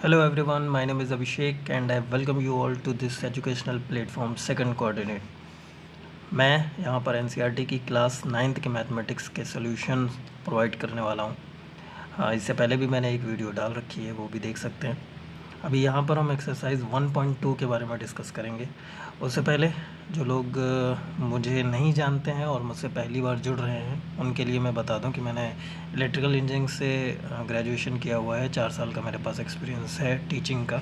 Hello everyone, my name is Abhishek and I welcome you all to this educational platform second coordinate। मैं यहाँ पर NCERT की class 9th के mathematics के solution provide करने वाला हूँ। इससे पहले भी मैंने एक वीडियो डाल रखी है, वो भी देख सकते हैं। अभी यहाँ पर हम एक्सरसाइज 1.2 के बारे में डिस्कस करेंगे। उससे पहले जो लोग मुझे नहीं जानते हैं और मुझसे पहली बार जुड़ रहे हैं, उनके लिए मैं बता दूं कि मैंने इलेक्ट्रिकल इंजीनियरिंग से ग्रेजुएशन किया हुआ है। 4 साल का मेरे पास एक्सपीरियंस है टीचिंग का,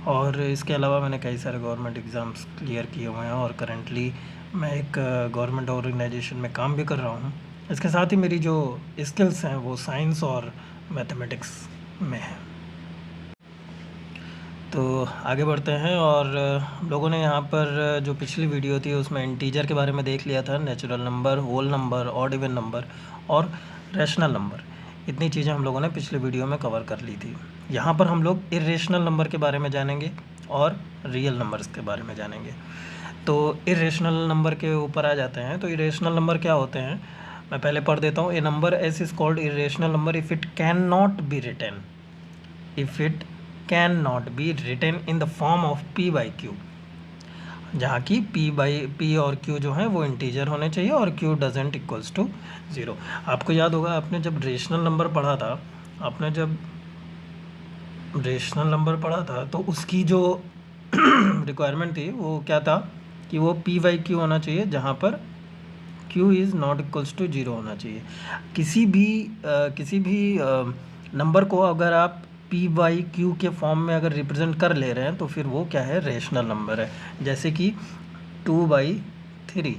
और इसके अलावा मैंने कई सारे गवर्नमेंट एग्ज़ाम्स क्लियर किए हुए हैं और करंटली मैं एक गवर्नमेंट ऑर्गेनाइजेशन में काम भी कर रहा हूँ। इसके साथ ही मेरी जो स्किल्स हैं वो साइंस और मैथमेटिक्स में है। तो आगे बढ़ते हैं। और हम लोगों ने यहाँ पर जो पिछली वीडियो थी उसमें इंटीजर के बारे में देख लिया था, natural number, whole number, odd even number और रैशनल नंबर। इतनी चीज़ें हम लोगों ने पिछले वीडियो में कवर कर ली थी। यहाँ पर हम लोग इरेशनल नंबर के बारे में जानेंगे और रियल नंबर्स के बारे में जानेंगे। तो इरेशनल नंबर के ऊपर आ जाते हैं। तो इरेशनल नंबर क्या होते हैं, मैं पहले पढ़ देता हूँ। A number S is called irrational number if it can not be written can not be written in the form of P by Q, जहाँ की पी और क्यू जो है वो इंटीजर होने चाहिए और क्यू डजेंट इक्वल्स टू 0। आपको याद होगा, आपने जब रेशनल नंबर पढ़ा था, तो उसकी जो रिक्वायरमेंट थी वो क्या था कि वो पी बाई क्यू होना चाहिए, जहाँ पर q is not equals to 0 होना चाहिए। किसी भी नंबर को अगर आप पी बाई क्यू के फॉर्म में अगर रिप्रेजेंट कर ले रहे हैं तो फिर वो क्या है, रेशनल नंबर है। जैसे कि 2/3,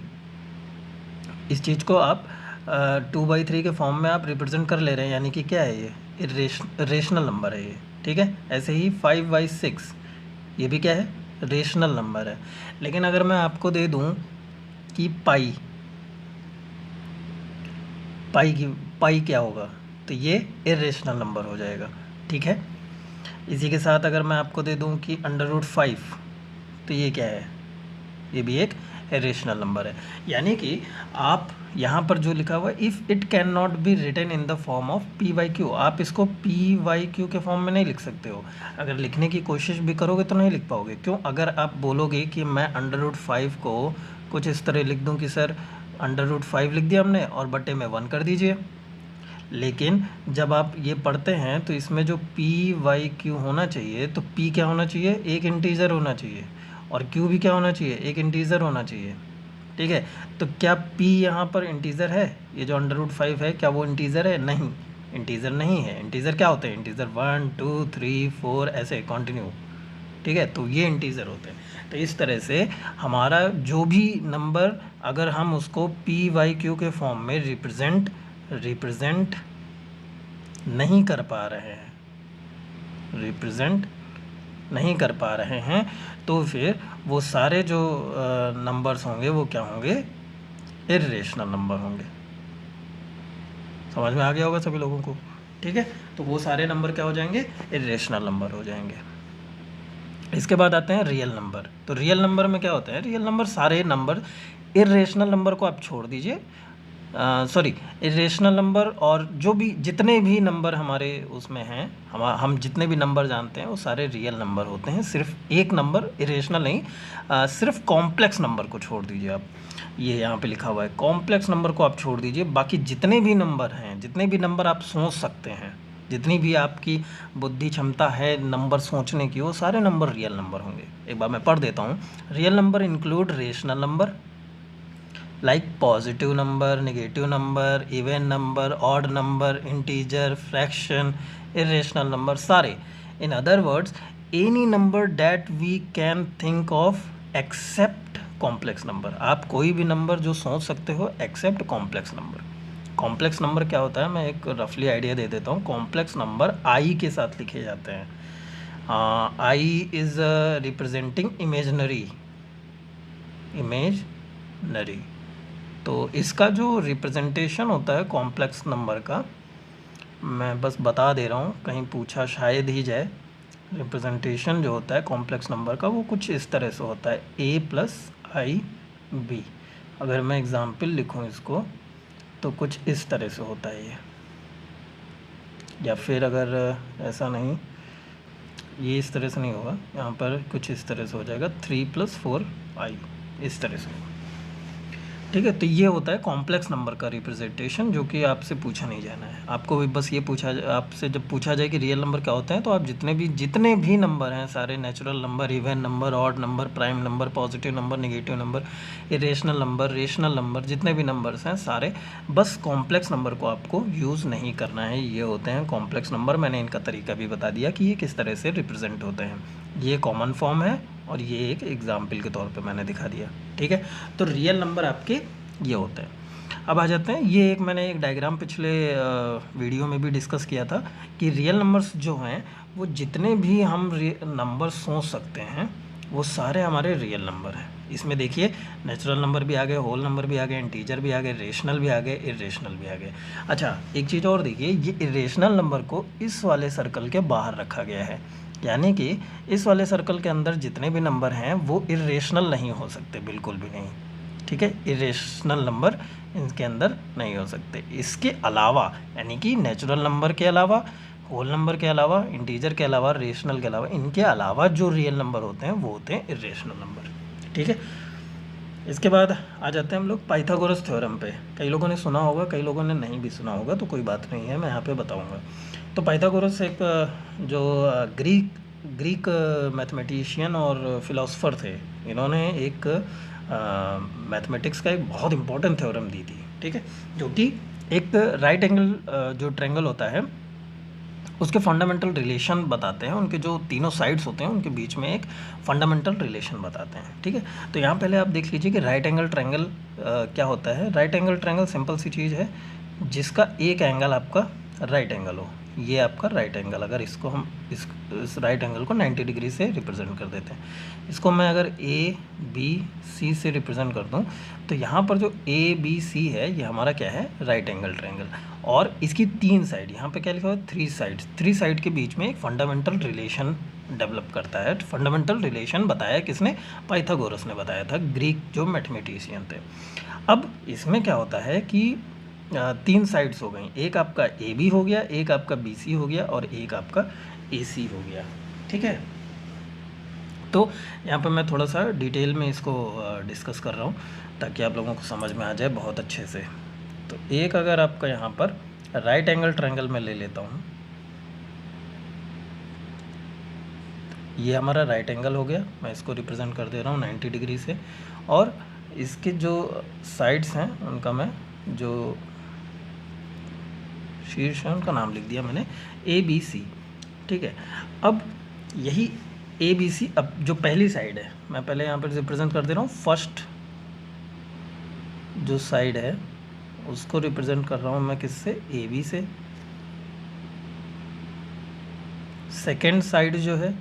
इस चीज़ को आप 2/3 के फॉर्म में आप रिप्रेजेंट कर ले रहे हैं, यानी कि क्या है, ये रेशनल नंबर है ये, ठीक है। ऐसे ही 5/6 ये भी क्या है, रेशनल नंबर है। लेकिन अगर मैं आपको दे दूं कि पाई क्या होगा, तो ये इरेशनल नंबर हो जाएगा, ठीक है। इसी के साथ अगर मैं आपको दे दूं कि √5, तो ये क्या है, ये भी एक इरेशनल नंबर है। यानी कि आप यहाँ पर जो लिखा हुआ है, if it can not be written in the form of P by q, आप इसको पी बाई क्यू के फॉर्म में नहीं लिख सकते हो। अगर लिखने की कोशिश भी करोगे तो नहीं लिख पाओगे। क्यों? अगर आप बोलोगे कि मैं √5 को कुछ इस तरह लिख दूँ कि सर √5 लिख दिया हमने और बटे में 1 कर दीजिए, लेकिन जब आप ये पढ़ते हैं तो इसमें जो पी वाई क्यू होना चाहिए, तो पी क्या होना चाहिए, एक इंटीजर होना चाहिए, और क्यू भी क्या होना चाहिए, एक इंटीजर होना चाहिए, ठीक है। तो क्या पी यहाँ पर इंटीजर है? ये जो √5 है, क्या वो इंटीजर है? नहीं, इंटीजर नहीं है। इंटीजर क्या होते हैं, इंटीजर 1 2 3 4 ऐसे कंटिन्यू, ठीक है। तो ये इंटीजर होते हैं। तो इस तरह से हमारा जो भी नंबर, अगर हम उसको पी वाई क्यू के फॉर्म में रिप्रेजेंट नहीं कर पा रहे हैं, तो फिर वो सारे जो नंबर्स होंगे वो क्या होंगे, इर्रेशनल नंबर होंगे। समझ में आ गया होगा सभी लोगों को, ठीक है। तो वो सारे नंबर क्या हो जाएंगे, इर्रेशनल नंबर हो जाएंगे। इसके बाद आते हैं रियल नंबर। तो रियल नंबर में क्या होता है, रियल नंबर सारे नंबर, इरेशनल नंबर को आप छोड़ दीजिए, सॉरी, इरेशनल नंबर और जो भी जितने भी नंबर हमारे उसमें हैं, हम जितने भी नंबर जानते हैं वो सारे रियल नंबर होते हैं। सिर्फ एक नंबर इरेशनल नहीं, सिर्फ कॉम्प्लेक्स नंबर को छोड़ दीजिए आप। ये यहाँ पे लिखा हुआ है, कॉम्प्लेक्स नंबर को आप छोड़ दीजिए। बाकी जितने भी नंबर हैं, जितने भी नंबर आप सोच सकते हैं, जितनी भी आपकी बुद्धि क्षमता है नंबर सोचने की, वो सारे नंबर रियल नंबर होंगे। एक बार मैं पढ़ देता हूँ। Real number include rational number like positive number, negative number, even number, odd number, integer, fraction, irrational number सारे। In other words, any number that we can think of except complex number. आप कोई भी number जो सोच सकते हो except complex number. Complex number क्या होता है, मैं एक रफली आइडिया दे देता हूँ। कॉम्प्लेक्स नंबर आई के साथ लिखे जाते हैं। आई इज़ रिप्रेजेंटिंग इमेजनरी, तो इसका जो रिप्रेजेंटेशन होता है कॉम्प्लेक्स नंबर का, मैं बस बता दे रहा हूँ, कहीं पूछा शायद ही जाए। रिप्रेजेंटेशन जो होता है कॉम्प्लेक्स नंबर का वो कुछ इस तरह से होता है, a+ib। अगर मैं एग्ज़ाम्पल लिखूँ इसको तो कुछ इस तरह से होता है ये। या फिर अगर ऐसा नहीं, ये इस तरह से नहीं होगा, यहाँ पर कुछ इस तरह से हो जाएगा 3 + 4i, इस तरह से होगा। ठीक है, तो ये होता है कॉम्प्लेक्स नंबर का रिप्रेजेंटेशन, जो कि आपसे पूछा नहीं जाना है। आपको भी बस ये पूछा, आपसे जब पूछा जाए कि रियल नंबर क्या होते हैं, तो आप जितने भी नंबर हैं सारे, natural number, even number, odd number, prime number, positive number, negative number, irrational number, rational number, जितने भी नंबर्स हैं सारे, बस कॉम्प्लेक्स नंबर को आपको यूज़ नहीं करना है। ये होते हैं कॉम्प्लेक्स नंबर। मैंने इनका तरीका भी बता दिया कि ये किस तरह से रिप्रेजेंट होते हैं। ये कॉमन फॉर्म है और ये एक एग्जाम्पल के तौर पे मैंने दिखा दिया। ठीक है, तो रियल नंबर आपके ये होते हैं। अब आ जाते हैं, ये एक मैंने एक डायग्राम पिछले वीडियो में भी डिस्कस किया था कि रियल नंबर्स जो हैं वो जितने भी हम नंबर सोच सकते हैं वो सारे हमारे रियल नंबर हैं। इसमें देखिए नेचुरल नंबर भी आ गए, होल नंबर भी आ गए, इंटीजर भी आ गए, रेशनल भी आ गए, इरेशनल भी आ गए। अच्छा, एक चीज़ और देखिए, ये इरेशनल नंबर को इस वाले सर्कल के बाहर रखा गया है, यानी कि इस वाले सर्कल के अंदर जितने भी नंबर हैं वो इरेशनल नहीं हो सकते, बिल्कुल भी नहीं। ठीक है, इरेशनल नंबर इनके अंदर नहीं हो सकते। इसके अलावा, यानी कि नेचुरल नंबर के अलावा, होल नंबर के अलावा, इंटीजर के अलावा, रेशनल के अलावा, इनके अलावा जो रियल नंबर होते हैं वो होते हैं इरेशनल नंबर। ठीक है, इसके बाद आ जाते हैं हम लोग पाइथागोरस थ्योरम पे। कई लोगों ने सुना होगा, कई लोगों ने नहीं भी सुना होगा, तो कोई बात नहीं है, मैं यहाँ पे बताऊँगा। तो पाइथागोरस एक जो ग्रीक मैथमेटिशियन और फिलोसोफर थे। इन्होंने एक मैथमेटिक्स का एक बहुत इंपॉर्टेंट थ्योरम दी थी। ठीक है, जो कि एक राइट एंगल जो ट्रायंगल होता है उसके फंडामेंटल रिलेशन बताते हैं। उनके जो तीनों साइड्स होते हैं उनके बीच में एक फंडामेंटल रिलेशन बताते हैं। ठीक है, तो यहाँ पहले आप देख लीजिए कि राइट एंगल ट्रायंगल क्या होता है। राइट एंगल ट्रायंगल सिंपल सी चीज़ है जिसका एक एंगल आपका राइट एंगल हो। ये आपका राइट एंगल, अगर इसको हम इस राइट एंगल को 90 डिग्री से रिप्रेजेंट कर देते हैं। इसको मैं अगर ए बी सी से रिप्रेजेंट कर दूं, तो यहाँ पर जो ए बी सी है ये हमारा क्या है, राइट एंगल ट्रायंगल। और इसकी 3 साइड, यहाँ पे क्या लिखा हुआ है, 3 साइड्स। 3 साइड के बीच में एक फंडामेंटल रिलेशन डेवलप करता है। फंडामेंटल रिलेशन बताया किसने, पाइथागोरस ने बताया था, ग्रीक जो मैथमेटिशियन थे। अब इसमें क्या होता है कि 3 साइड्स हो गई, एक आपका ए बी हो गया, एक आपका बी सी हो गया और एक आपका ए सी हो गया। ठीक है, तो यहाँ पर मैं थोड़ा सा डिटेल में इसको डिस्कस कर रहा हूँ ताकि आप लोगों को समझ में आ जाए बहुत अच्छे से। तो एक अगर आपका यहाँ पर राइट एंगल ट्रायंगल में ले लेता हूँ, ये हमारा राइट एंगल हो गया, मैं इसको रिप्रेजेंट कर दे रहा हूँ 90 डिग्री से। और इसके जो साइड्स हैं उनका मैं जो शीर्ष है उनका नाम लिख दिया मैंने, ए बी सी। ठीक है, अब यही ए बी सी, अब जो पहली साइड है मैं पहले यहाँ पर रिप्रेजेंट कर दे रहा हूँ। फर्स्ट जो साइड है उसको रिप्रेजेंट कर रहा हूँ मैं किससे, ए बी से। सेकेंड साइड जो है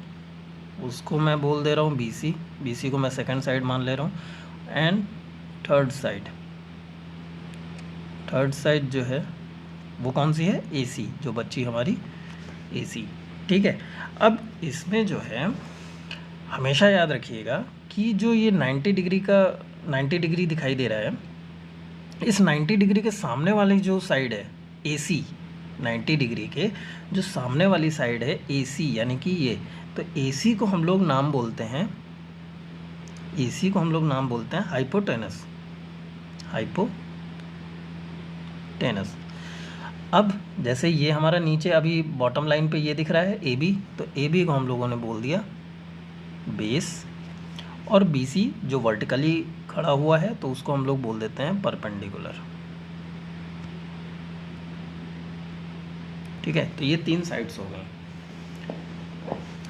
उसको मैं बोल दे रहा हूँ बी सी, बी सी को मैं सेकेंड साइड मान ले रहा हूँ। एंड थर्ड साइड जो है वो कौन सी है, ए सी, जो बच्ची हमारी ए सी। ठीक है, अब इसमें जो है हमेशा याद रखिएगा कि जो ये 90 डिग्री का 90 डिग्री दिखाई दे रहा है, इस 90 डिग्री के सामने वाली जो साइड है ए सी, 90 डिग्री के जो सामने वाली साइड है ए सी, यानी कि ये, तो ए सी को हम लोग नाम बोलते हैं, ए सी को हम लोग नाम बोलते हैं हाइपोटेनस, हाइपोटेनस। अब जैसे ये हमारा नीचे अभी बॉटम लाइन पे ये दिख रहा है ए बी, तो ए बी को हम लोगों ने बोल दिया बेस। और बी सी जो वर्टिकली खड़ा हुआ है तो उसको हम लोग बोल देते हैं परपेंडिकुलर। ठीक है, तो ये 3 साइड्स हो गई,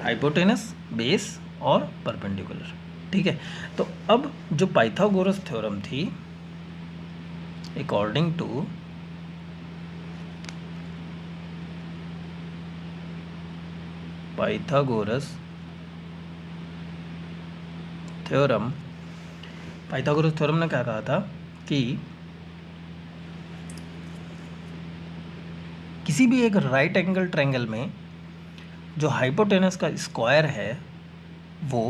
हाइपोटेनस, बेस और परपेंडिकुलर। ठीक है, तो अब जो पाइथागोरस थ्योरम थी, according to Pythagoras theorem, Pythagoras theorem ने क्या कहा था कि किसी भी एक राइट एंगल ट्रायंगल में जो हाइपोटेनस का स्क्वायर है वो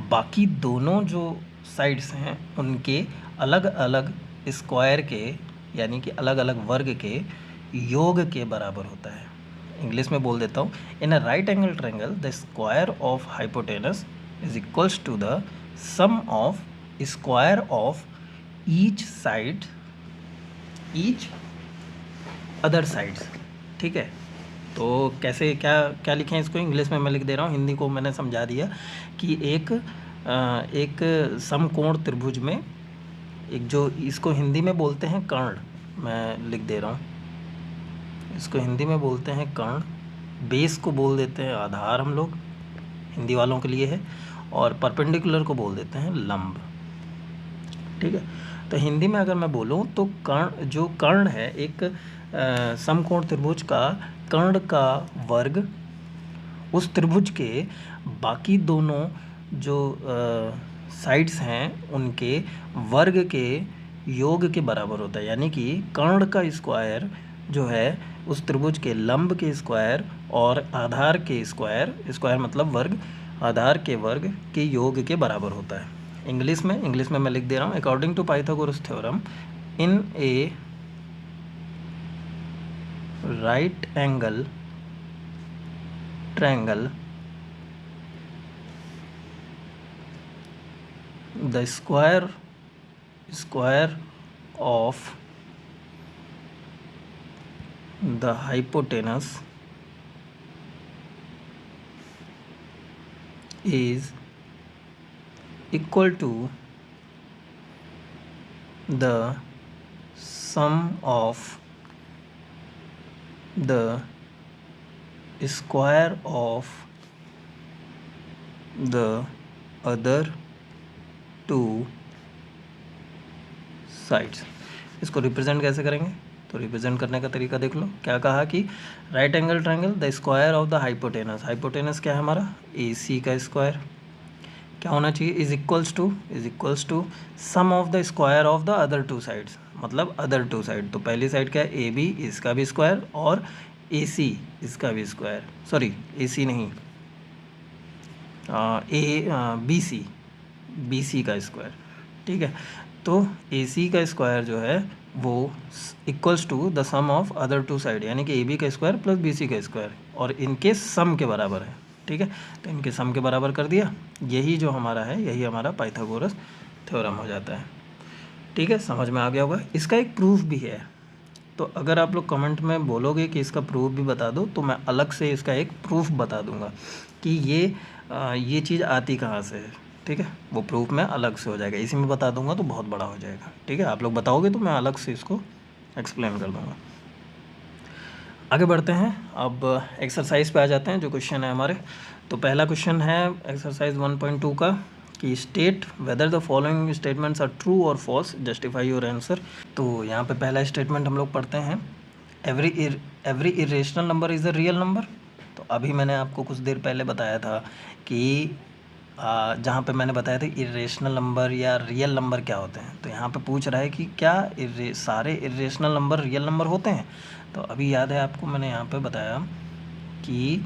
बाकी दोनों जो साइड्स हैं उनके अलग अलग स्क्वायर के, यानी कि अलग अलग वर्ग के योग के बराबर होता है। इंग्लिश में बोल देता हूँ, in a right angle triangle the square of hypotenuse is equals to the sum of square of each side each other sides. ठीक है, तो कैसे क्या क्या लिखें इसको, इंग्लिश में मैं लिख दे रहा हूँ, हिंदी को मैंने समझा दिया कि एक समकोण त्रिभुज में एक जो इसको हिंदी में बोलते हैं कर्ण, मैं लिख दे रहा हूँ, इसको हिंदी में बोलते हैं कर्ण, बेस को बोल देते हैं आधार हम लोग, हिंदी वालों के लिए है, और परपेंडिकुलर को बोल देते हैं लंब। ठीक है, तो हिंदी में अगर मैं बोलूँ तो कर्ण, जो कर्ण है एक समकोण त्रिभुज का कर्ण का वर्ग उस त्रिभुज के बाकी दोनों जो साइड्स हैं उनके वर्ग के योग के बराबर होता है। यानी कि कर्ण का स्क्वायर जो है उस त्रिभुज के लंब के स्क्वायर और आधार के स्क्वायर, स्क्वायर मतलब वर्ग, आधार के वर्ग के योग के बराबर होता है। इंग्लिश में मैं लिख दे रहा हूँ, according to Pythagoras theorem in a right angle triangle the square of the hypotenuse is equal to the sum of the square of the other two sides। इसको रिप्रेजेंट कैसे करेंगे, तो रिप्रेजेंट करने का तरीका देख लो। क्या कहा कि right angle triangle the square of the hypotenuse, hypotenuse क्या है हमारा, AC का स्क्वायर क्या होना चाहिए, is equals to sum of the square of the other two sides, मतलब अदर टू साइड, तो पहली साइड क्या है AB, इसका भी स्क्वायर, और AC इसका भी स्क्वायर, सॉरी AC नहीं, BC का स्क्वायर। ठीक है, तो AC का स्क्वायर जो है वो equals to the sum of other two side, यानी कि AB का स्क्वायर प्लस BC का स्क्वायर, और इनके सम के बराबर है। ठीक है, तो इनके सम के बराबर कर दिया, यही जो हमारा है यही हमारा पाइथागोरस थ्योरम हो जाता है। ठीक है, समझ में आ गया होगा। इसका एक प्रूफ भी है, तो अगर आप लोग कमेंट में बोलोगे कि इसका प्रूफ भी बता दो तो मैं अलग से इसका एक प्रूफ बता दूंगा कि ये चीज़ आती कहाँ से है। ठीक है, वो प्रूफ में अलग से हो जाएगा, इसी में बता दूंगा तो बहुत बड़ा हो जाएगा। ठीक है, आप लोग बताओगे तो मैं अलग से इसको एक्सप्लेन कर दूंगा। आगे बढ़ते हैं, अब एक्सरसाइज पे आ जाते हैं, जो क्वेश्चन है हमारे। तो पहला क्वेश्चन है एक्सरसाइज 1.2 का कि state whether the following statements are true और फॉल्स, जस्टिफाई योर आंसर। तो यहाँ पे पहला स्टेटमेंट हम लोग पढ़ते हैं, every irrational number is a real number. तो अभी मैंने आपको कुछ देर पहले बताया था कि जहाँ पे मैंने बताया था इरेशनल नंबर या रियल नंबर क्या होते हैं, तो यहाँ पे पूछ रहा है कि क्या सारे इरेशनल नंबर रियल नंबर होते हैं। तो अभी याद है आपको, मैंने यहाँ पे बताया कि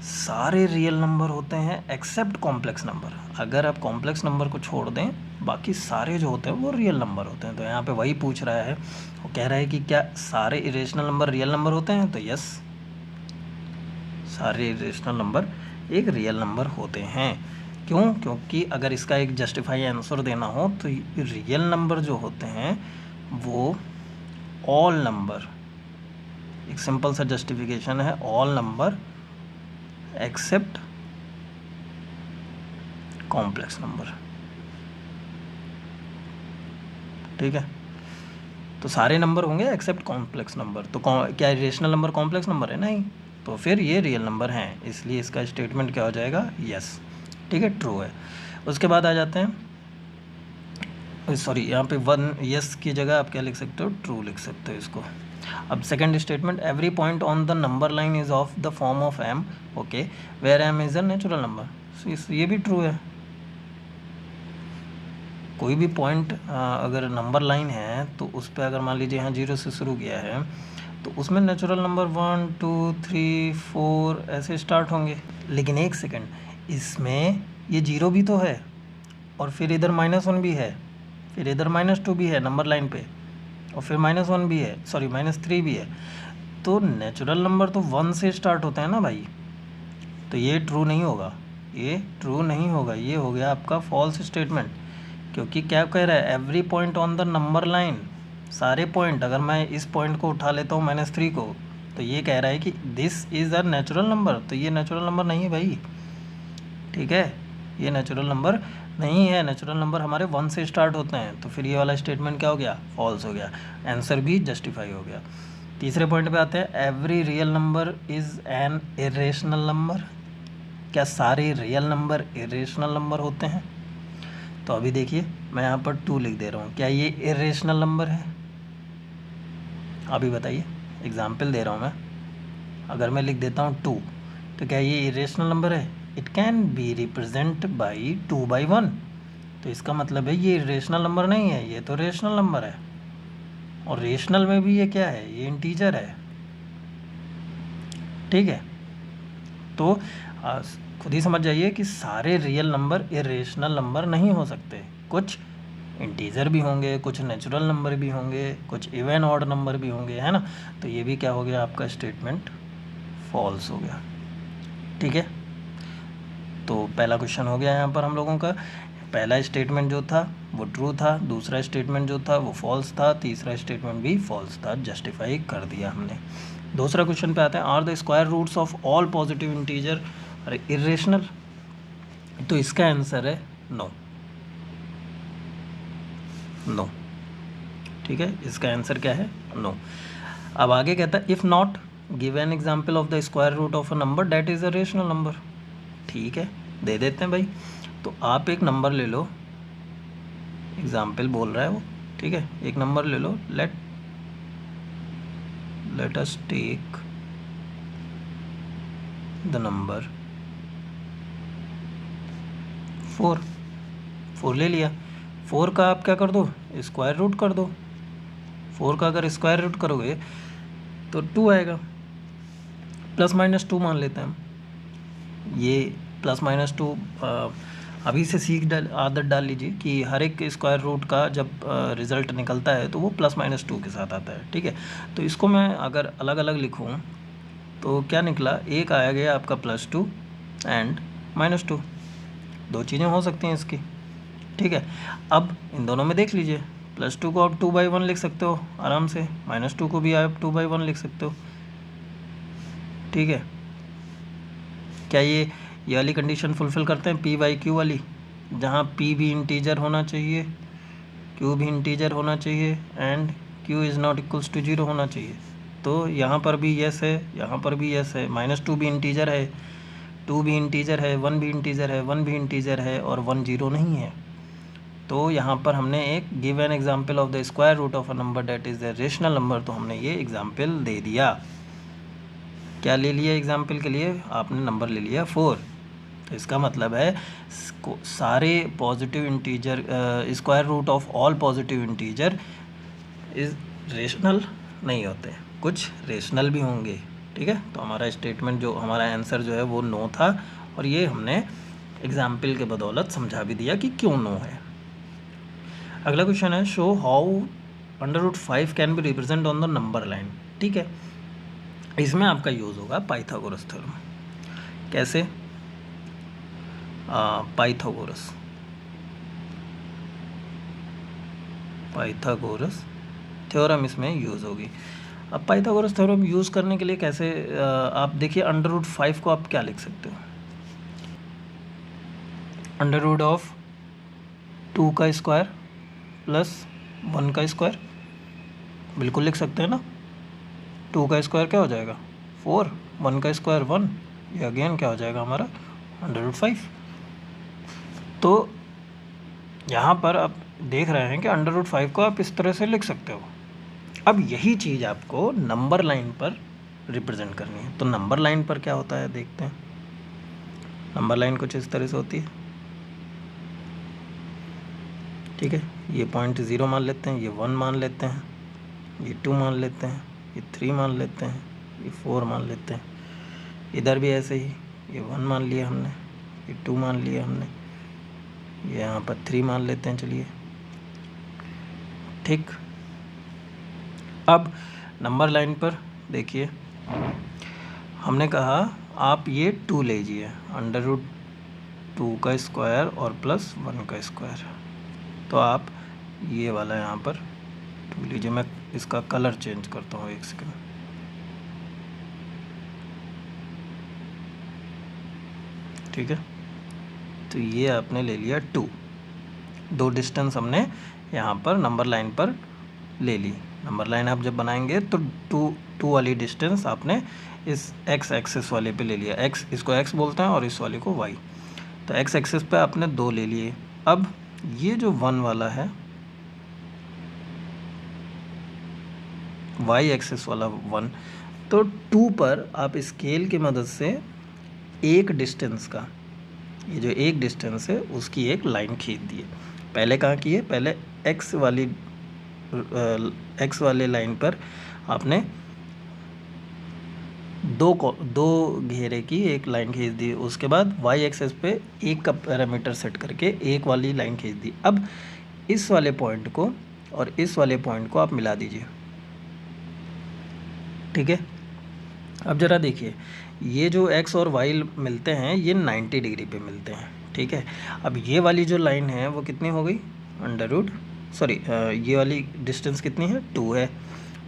सारे रियल नंबर होते हैं एक्सेप्ट कॉम्प्लेक्स नंबर। अगर आप कॉम्प्लेक्स नंबर को छोड़ दें बाकी सारे जो होते हैं वो रियल नंबर होते हैं। तो यहाँ पे वही पूछ रहा है, वो कह रहा है कि क्या सारे इरेशनल नंबर रियल नंबर होते हैं, तो यस, सारे इरेशनल नंबर एक रियल नंबर होते हैं। क्यों, क्योंकि अगर इसका एक जस्टिफाई आंसर देना हो तो रियल नंबर जो होते हैं वो ऑल नंबर, एक सिंपल सा जस्टिफिकेशन है, all number except complex number. ठीक है, तो सारे नंबर होंगे एक्सेप्ट कॉम्प्लेक्स नंबर। तो क्या रेशनल नंबर कॉम्प्लेक्स नंबर है, नहीं, तो फिर ये रियल नंबर हैं, इसलिए इसका स्टेटमेंट क्या हो जाएगा, यस। ठीक है, ट्रू है। उसके बाद आ जाते हैं, सॉरी यहाँ पे वन यस की जगह आप क्या लिख सकते हो, ट्रू लिख सकते हो इसको। अब second statement, every point on the number line is of the form of m, okay, where m is a natural number. ये भी ट्रू है। कोई भी पॉइंट अगर नंबर लाइन है तो उस पर अगर मान लीजिए यहाँ 0 से शुरू किया है तो उसमें नेचुरल नंबर 1 2 3 4 ऐसे स्टार्ट होंगे। लेकिन एक सेकंड, इसमें ये 0 भी तो है और फिर इधर -1 भी है, फिर इधर -2 भी है नंबर लाइन पे, और फिर -1 भी है, सॉरी -3 भी है। तो नेचुरल नंबर तो 1 से स्टार्ट होता है ना भाई, तो ये ट्रू नहीं होगा, ये ट्रू नहीं होगा, ये हो गया आपका फॉल्स स्टेटमेंट। क्योंकि क्या कह रहा है, every point on the number line, सारे पॉइंट, अगर मैं इस पॉइंट को उठा लेता हूँ -3 को, तो ये कह रहा है कि this is a natural number, तो ये नेचुरल नंबर नहीं है भाई, ठीक है, ये नेचुरल नंबर नहीं है। नेचुरल नंबर हमारे 1 से स्टार्ट होते हैं, तो फिर ये वाला स्टेटमेंट क्या हो गया, फॉल्स हो गया, आंसर भी जस्टिफाई हो गया। तीसरे पॉइंट पे आते हैं, every real number is an irrational number, क्या सारे रियल नंबर इरेशनल नंबर होते हैं? तो अभी देखिए मैं यहाँ पर 2 लिख दे रहा हूँ, क्या ये इरेशनल नंबर है? अभी बताइए, एग्जाम्पल दे रहा हूँ मैं, अगर मैं लिख देता हूँ 2, तो क्या ये इरेशनल नंबर है? It can be represent by 2/1, तो इसका मतलब है ये इरेशनल नंबर नहीं है, ये तो रेशनल नंबर है, और रेशनल में भी ये क्या है, ये इंटीजर है, ठीक है। तो खुद ही समझ जाइए कि सारे रियल नंबर इरेशनल नंबर नहीं हो सकते, कुछ इंटीजर भी होंगे, कुछ नेचुरल नंबर भी होंगे, कुछ इवन ऑड नंबर भी होंगे, है ना। तो ये भी क्या हो गया आपका स्टेटमेंट फॉल्स हो गया, ठीक है। तो पहला क्वेश्चन हो गया यहाँ पर हम लोगों का, पहला स्टेटमेंट जो था वो ट्रू था, दूसरा स्टेटमेंट जो था वो फॉल्स था, तीसरा स्टेटमेंट भी फॉल्स था, जस्टिफाई कर दिया हमने। दूसरा क्वेश्चन पे आते हैं, are the square roots of all positive integer irrational, तो इसका आंसर है नो, नो, ठीक है, इसका आंसर क्या है, नो। अब आगे कहता है, if not give an example of the square root of a number that is a rational number, ठीक है, दे देते हैं भाई। तो आप एक नंबर ले लो, एग्जाम्पल बोल रहा है वो, ठीक है, एक नंबर ले लो, let us take the number 4 ले लिया, 4 का आप क्या कर दो, स्क्वायर रूट कर दो, 4 का अगर स्क्वायर रूट करोगे तो 2 आएगा, +-2 मान लेते हैं हम, ये +-2 अभी से आदत डाल लीजिए कि हर एक स्क्वायर रूट का जब रिज़ल्ट निकलता है तो वो +-2 के साथ आता है, ठीक है। तो इसको मैं अगर अलग अलग लिखूँ तो क्या निकला, एक आया गया आपका +2 एंड -2, 2 चीज़ें हो सकती हैं इसकी, ठीक है। अब इन दोनों में देख लीजिए, +2 को आप 2/1 लिख सकते हो आराम से, -2 को भी आप 2/1 लिख सकते हो, ठीक है। क्या ये वाली कंडीशन फुलफ़िल करते हैं, p/q वाली, जहाँ p भी इंटीजर होना चाहिए, q भी इंटीजर होना चाहिए and q is not equals to 0 होना चाहिए। तो यहाँ पर भी यस है, यहाँ पर भी यस है, -2 भी इंटीजर है, 2 भी इंटीजर है, 1 भी इंटीजर है, 1 भी इंटीजर है और 1 0 नहीं है। तो यहाँ पर हमने एक give an example of the square root of a number that is the rational number, तो हमने ये एग्जाम्पल दे दिया। क्या ले लिया एग्जाम्पल के लिए, आपने नंबर ले लिया 4, तो इसका मतलब है सारे positive integer, square root of all positive integer is rational नहीं होते, कुछ रेशनल भी होंगे, ठीक है। तो हमारा स्टेटमेंट जो, हमारा आंसर जो है वो नो था, और ये हमने एग्जाम्पल के बदौलत समझा भी दिया कि क्यों नो है। अगला क्वेश्चन है, show how √5 can be represent on the number line, ठीक है। इसमें आपका यूज़ होगा पाइथागोरस थ्योरम। कैसे, पाइथागोरस थ्योरम इसमें यूज़ होगी। अब पाइथागोरस थ्योरम यूज़ करने के लिए कैसे, आप देखिए √5 को आप क्या लिख सकते हो, √2 का स्क्वायर +1 का स्क्वायर, बिल्कुल लिख सकते हैं ना। 2 का स्क्वायर क्या हो जाएगा 4, 1 का स्क्वायर 1, ये अगेन क्या हो जाएगा हमारा √5। तो यहाँ पर आप देख रहे हैं कि √5 को आप इस तरह से लिख सकते हो। अब यही चीज़ आपको नंबर लाइन पर रिप्रेजेंट करनी है। तो नंबर लाइन पर क्या होता है देखते हैं। नंबर लाइन कुछ इस तरह से होती है, ठीक है। ये पॉइंट 0 मान लेते हैं, ये 1 मान लेते हैं, ये 2 मान लेते हैं, ये 3 मान लेते हैं, ये 4 मान लेते हैं। इधर भी ऐसे ही, ये 1 मान लिया हमने, ये 2 मान लिया हमने, ये यहाँ पर 3 मान लेते हैं, चलिए ठीक। अब नंबर लाइन पर देखिए हमने कहा आप ये 2 लीजिए, √2 का स्क्वायर और प्लस 1 का स्क्वायर। तो आप ये वाला यहाँ पर 2 लीजिए। मैं इसका कलर चेंज करता हूँ, 1 सेकंड। ठीक है, तो ये आपने ले लिया 2 डिस्टेंस हमने यहाँ पर नंबर लाइन पर ले ली। नंबर लाइन आप जब बनाएंगे तो 2 वाली डिस्टेंस आपने इस x एक्सिस वाले पे ले लिया। x इसको x बोलते हैं और इस वाले को y। तो x एक्सिस पे आपने 2 ले लिए। अब ये जो 1 वाला है, y एक्सिस वाला 1, तो 2 पर आप स्केल की मदद से एक डिस्टेंस का, ये जो एक डिस्टेंस है उसकी एक लाइन खींच दिए। पहले कहाँ की है, पहले x वाले लाइन पर आपने दो घेरे की एक लाइन खींच दी। उसके बाद y एक्सिस पे एक का पैरामीटर सेट करके एक वाली लाइन खींच दी। अब इस वाले पॉइंट को और इस वाले पॉइंट को आप मिला दीजिए। ठीक है, अब ज़रा देखिए, ये जो x और y मिलते हैं ये 90 डिग्री पे मिलते हैं। ठीक है, अब ये वाली जो लाइन है वो कितनी हो गई, ये वाली डिस्टेंस कितनी है, 2 है,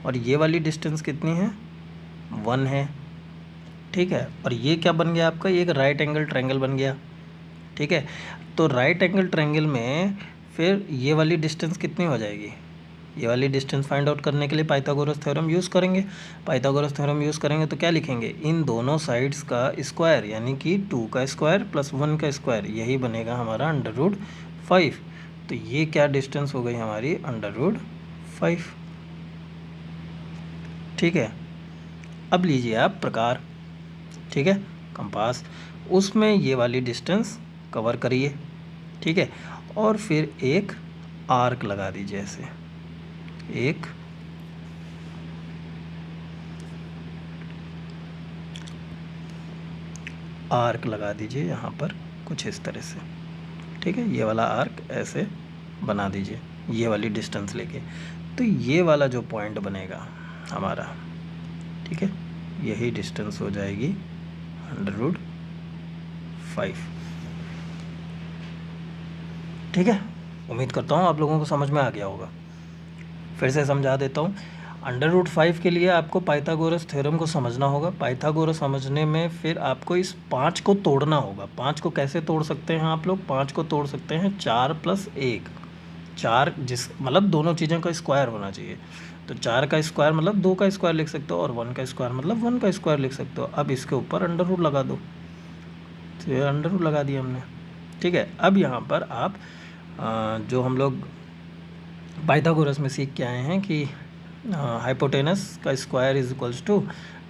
और ये वाली डिस्टेंस कितनी है, 1 है। ठीक है, और ये क्या बन गया आपका, एक राइट एंगल ट्रायंगल बन गया। ठीक है, तो राइट एंगल ट्रायंगल में फिर ये वाली डिस्टेंस कितनी हो जाएगी, ये वाली डिस्टेंस फाइंड आउट करने के लिए पाइथागोरस थ्योरम यूज़ करेंगे। पाइथागोरस थ्योरम यूज़ करेंगे तो क्या लिखेंगे, इन दोनों साइड्स का स्क्वायर, यानी कि 2 का स्क्वायर प्लस 1 का स्क्वायर, यही बनेगा हमारा √5। तो ये क्या डिस्टेंस हो गई हमारी, √5। ठीक है, अब लीजिए आप प्रकार। ठीक है, कंपास, उसमें ये वाली डिस्टेंस कवर करिए। ठीक है, और फिर एक आर्क लगा दीजिए, ऐसे एक आर्क लगा दीजिए यहाँ पर कुछ इस तरह से। ठीक है, ये वाला आर्क ऐसे बना दीजिए ये वाली डिस्टेंस लेके। तो ये वाला जो पॉइंट बनेगा हमारा, ठीक है, यही डिस्टेंस हो जाएगी √5। ठीक है, उम्मीद करता हूँ आप लोगों को समझ में आ गया होगा। फिर से समझा देता हूँ, √5 के लिए आपको पाइथागोरस थ्योरम को समझना होगा। पाइथागोरस समझने में फिर आपको इस 5 को तोड़ना होगा। 5 को कैसे तोड़ सकते हैं आप लोग, 5 को तोड़ सकते हैं 4 + 1। 4 मतलब दोनों चीज़ों का स्क्वायर होना चाहिए। तो 4 का स्क्वायर मतलब 2 का स्क्वायर लिख सकते हो, और 1 का स्क्वायर मतलब 1 का स्क्वायर लिख सकते हो। अब इसके ऊपर अंडर लगा दो, तो ये अंडर लगा दिया हमने। ठीक है, अब यहाँ पर आप जो हम लोग पाइथागोरस में सीख के आए हैं कि हाइपोटेनस का square is equals to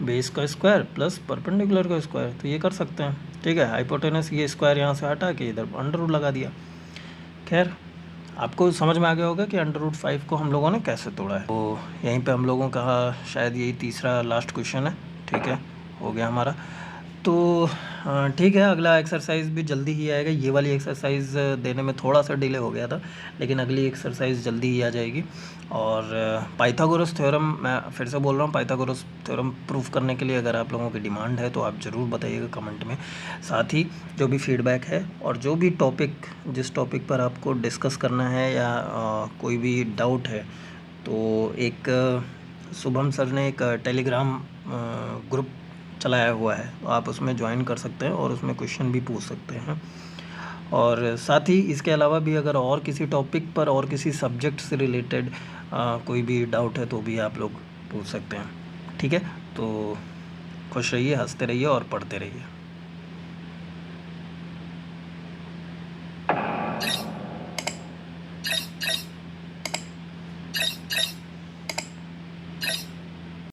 base का स्क्वायर प्लस परपेंडिकुलर का स्क्वायर, तो ये कर सकते हैं। ठीक है, हाइपोटेनस ये स्क्वायर यहाँ से हटा के इधर अंडर लगा दिया। खैर, आपको समझ में आ गया होगा कि √5 को हम लोगों ने कैसे तोड़ा है। तो यहीं पे हम लोगों का शायद यही तीसरा लास्ट क्वेश्चन है। ठीक है, हो गया हमारा। तो ठीक है, अगला एक्सरसाइज भी जल्दी ही आएगा। ये वाली एक्सरसाइज देने में थोड़ा सा डिले हो गया था, लेकिन अगली एक्सरसाइज जल्दी ही आ जाएगी। और पाइथागोरस थ्योरम, मैं फिर से बोल रहा हूँ, पाइथागोरस थ्योरम प्रूफ करने के लिए अगर आप लोगों की डिमांड है तो आप ज़रूर बताइएगा कमेंट में। साथ ही जो भी फीडबैक है और जो भी टॉपिक, जिस टॉपिक पर आपको डिस्कस करना है या कोई भी डाउट है, तो एक शुभम सर ने एक टेलीग्राम ग्रुप चलाया हुआ है, तो आप उसमें ज्वाइन कर सकते हैं और उसमें क्वेश्चन भी पूछ सकते हैं। और साथ ही इसके अलावा भी अगर और किसी टॉपिक पर और किसी सब्जेक्ट से रिलेटेड कोई भी डाउट है तो भी आप लोग पूछ सकते हैं। ठीक है, तो खुश रहिए, हंसते रहिए और पढ़ते रहिए।